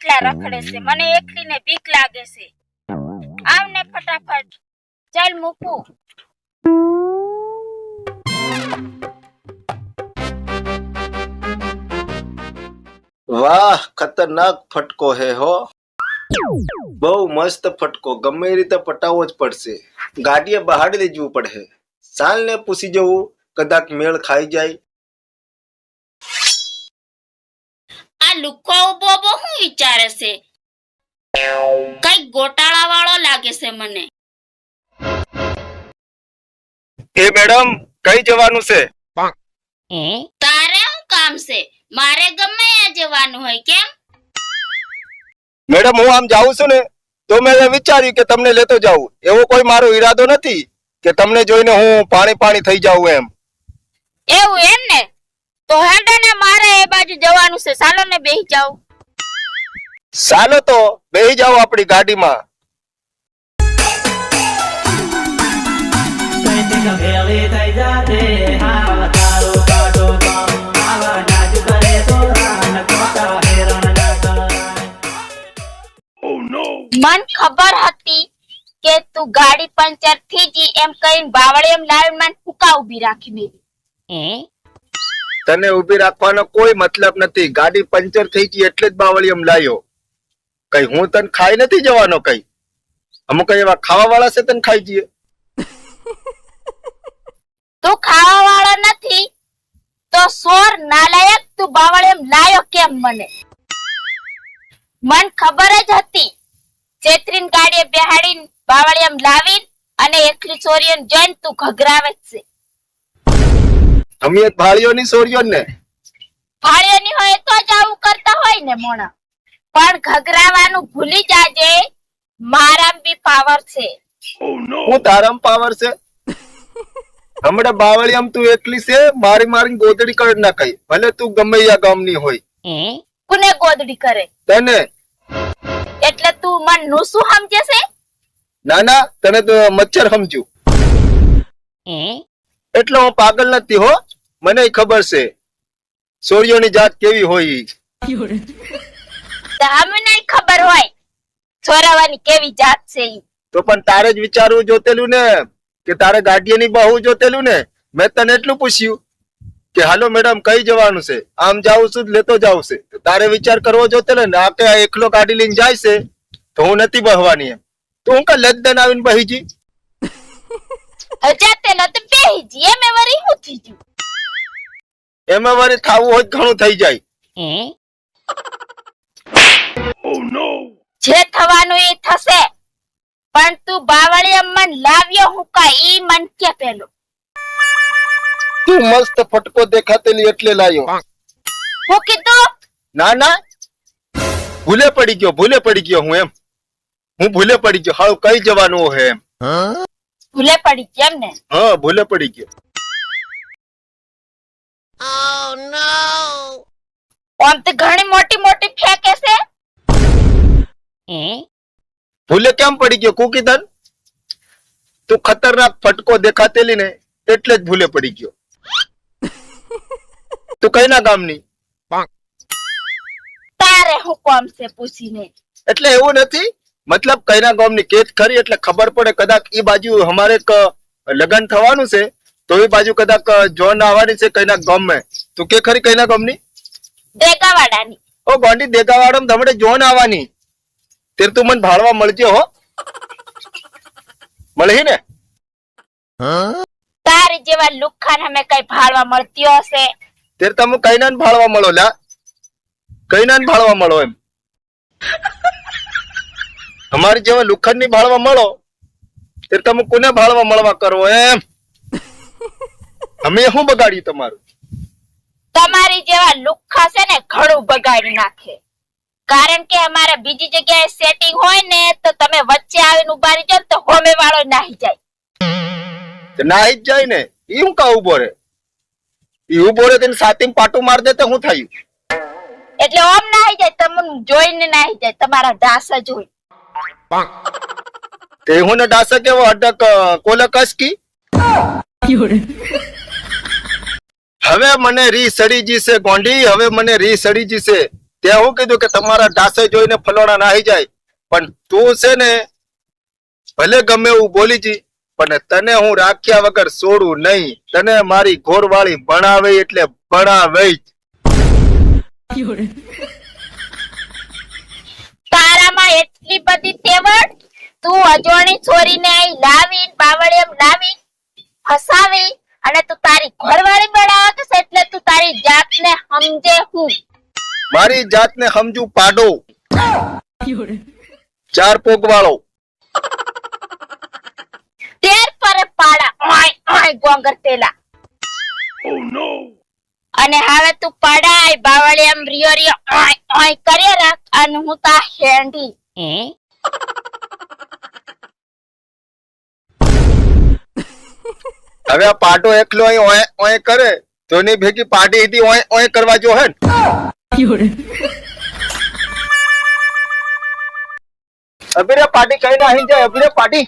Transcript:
કેટલા રખડે છે, મને એકલીને બીક લાગે છે. આવને ફટાફટ, ચાલ મૂકું. વાહ, ખતરનાક ફટકો હે હો. બહુ મસ્ત ફટકો, ગમે એ રીતે પટાવવો જ પડશે. ગાડીએ બહાડી લઈ જવું પડે. સાલ ને પૂછી જવું, કદાચ મેળ ખાઈ જાય. આ લુખો ઉભો શું વિચારે છે? કઈ ગોટાળા વાળો લાગે છે મને. એ મેડમ, કઈ જવાનું છે? તારે શું કામ છે? મારે ગમે ત્યાં જવાનું હોય. કેમ? મેડમ, હું આમ જાઉં છું ને તો મેં વિચાર્યું કે તમને લેતો જાઉં. એવો કોઈ મારો ઈરાદો નથી કે તમને જોઈને હું પાણી પાણી થઈ જાઉં એમ. એવું એમ ને? તો હેડો ને, મારે એ બાજુ જવાનું છે. ચાલો ને, બેસી જાવ. ચાલો તો બેસી જાઓ આપણી ગાડીમાં. મન ખબર હતી કે તું ગાડી પંચર થઈ જી એમ કહીને બાવળી એમ લાવીને મને ફૂકા ઉભી રાખી મેલી. તને ઊભી રાખવાનો કોઈ મતલબ નથી. ગાડી પંચર થઈ ગઈ એટલે જ બાવળીયમ લાયો. કઈ હું તને ખાઈ નથી જવાનો. કઈ અમુક એવા ખાવા વાળા છે તને ખાઈ જઈએ. તું ખાવા વાળો નથી તો સોર નાલાયક, તું બાવળી એમ લાયો કેમ મને? મન ખબર જ હતી ચેત્રીન ગાડીએ બેહાડીને બાવળી એમ લાવીને અને એકલી છોરીઓને જોઈને તું ઘઘરાવે જ છે. અમે ભાળીઓની સોરીઓ ને ભાળીઓની હોય તો જ આવું કરતા હોય ને મોણા. પણ ઘઘરાવાનું ભૂલી જાજે, મારામ બી પાવર છે. હું તારામ પાવર છે? હમણાં બાવળીયામ તું એકલી છે, મારી મારી ગોદડી કરી નાખાઈ. ભલે તું ગમે યા ગામની હોય. કોને ગોદડી કરે? તને. એટલે તું મન નુસું સમજે છે? ના ના, તને તો મચ્છર સમજુ. એટલે હું પાગલ નથી હો, મને ખબર છે સોરીઓની જાત કેવી હોય. તમને ખબર હોય છોરાવાની કેવી જાત છે ઈ. તો પણ તારે જ વિચારવું જોતેલું ને કે તારે ગાડીની બહુ જોતેલું ને. મેં તને એટલું પૂછ્યું કે હાલો મેડમ કઈ જવાનું છે, આમ જાઉં છું લેતો જાઉં છે. તારે વિચાર કરવો જોતેલો ને. આ કે એકલો ગાડી લઈને જાય છે તો હું નથી બહવાની એમ. તો હું કા લદ્દન આવીને બહી જી. હજાતે નત બેહી જી એમે વરી હું થઈ ગયું? એમાં વળી થાવું હોય ઘણું થઈ જાય. જે થવાનું એ થશે, પણ તું બાવળી મન લાવ્યો હું કા ઈ મન કે પેલો. તું મસ્ત ફટકો દેખાતેલી એટલે લાયો. હું કીધું? ના ના, ભૂલે પડી ગયો હું એમ. હું ભૂલે પડી ગયો. હાવ કઈ જવાનું હે એમ. ભૂલે પડી કેમ ને? હા, ભૂલે પડી ગયો. ઓમ તો ઘણી મોટી મોટી ફેંકે છે. ભૂલે કેમ પડી ગયો કુકીધન? તું ખતરનાક ફટકો દેખાતેલી ને એટલે જ ભૂલે પડી ગયો. તું કઈ ના ગામની? તારે હું કોમ છે પૂછીને? એટલે એવું નથી, મતલબ કઈના ગામની કેત ખરી એટલે ખબર પડે. કદાચ ઈ બાજુ અમારે એક લગન થવાનું છે તો એ બાજુ કદાચ જોન આવવાની છે કઈના ગામમાં. તું કે ખરી કઈના ગામની? દેગાવાડાની. ઓ ગોંડી, દેગાવાડામાં તમને જોન આવવાની. તેર તું મને ભાળવા મળજે હો. મળી ને? તારી જેવા લુખ્ખાને અમે કઈ ભાળવા મળતી હશે? તેર તમે કઈના ભાળવા મળો લા. કઈના ભાળવા મળો એમ. અમારી જેવા લુખન ની ભાળવા મળો તે તમે કોને ભાળવા મળવા કરો એમ? અમે શું બગાડ્યું તમારું? તમારી જેવા લુખ્ખા છે ને ઘણું બગાડી નાખે. કારણ કે અમારે બીજી જગ્યાએ સેટિંગ હોય ને તો તમે વચ્ચે આવીને ઉભા રહી જાવ તો હોમે વાળો નાહી જાય. નાહી જ જાય ને. ઈ હું કા ઉભો રે? ઈ ઉભો રે તેને સાતીમ પાટું માર દે તો હું થયું? એટલે ઓમ નાહી જાય, તમને જોઈને નાહી જાય. તમારા ડાસ જ હોય. તે હું ને ડાસ કેવો અડક કોલે કસકી. હવે મને રી સડી જી છે ગોંડી, હવે મને રી સડી જી છે. તે હું કીધું કે તમારા ઢાસે જોઈને ફલોણા નાહી જાય, પણ તું છે ને ભલે ગમે એવું બોલી જી, પણ તને હું રાખ્યા વગર છોડું નહીં. તને મારી ઘોરવાળી ભણાવે એટલે ભણાવે જ. તારામાં એટલી બધી તેવડ, તું અજોણી છોરીને અહીં લાવી બાવળિયમ લાવી ફસાવી અને તું તારી ઘરવાળી બનાવત છે, એટલે તું તારી જાતને સમજે હું. મારી જાતને સમજુ પાડો, 4 પોગવાળો. તેર પર પાડા ઓય ઓય ગોંગર તેલા. અને હવે તું પડાય બાવળિયમ રિયો રિયો ઓય ઓય કરી રાખ અને હું તા હેંડી. હવે આ પાટો એકલો અહીં ઓય ઓય કરે તો એની ભેગી પાટી હતી ઓય ઓય કરવા જો હે ને. અભિરે પાટી કઈ ના અહીં જાય, અભિરે પાટી.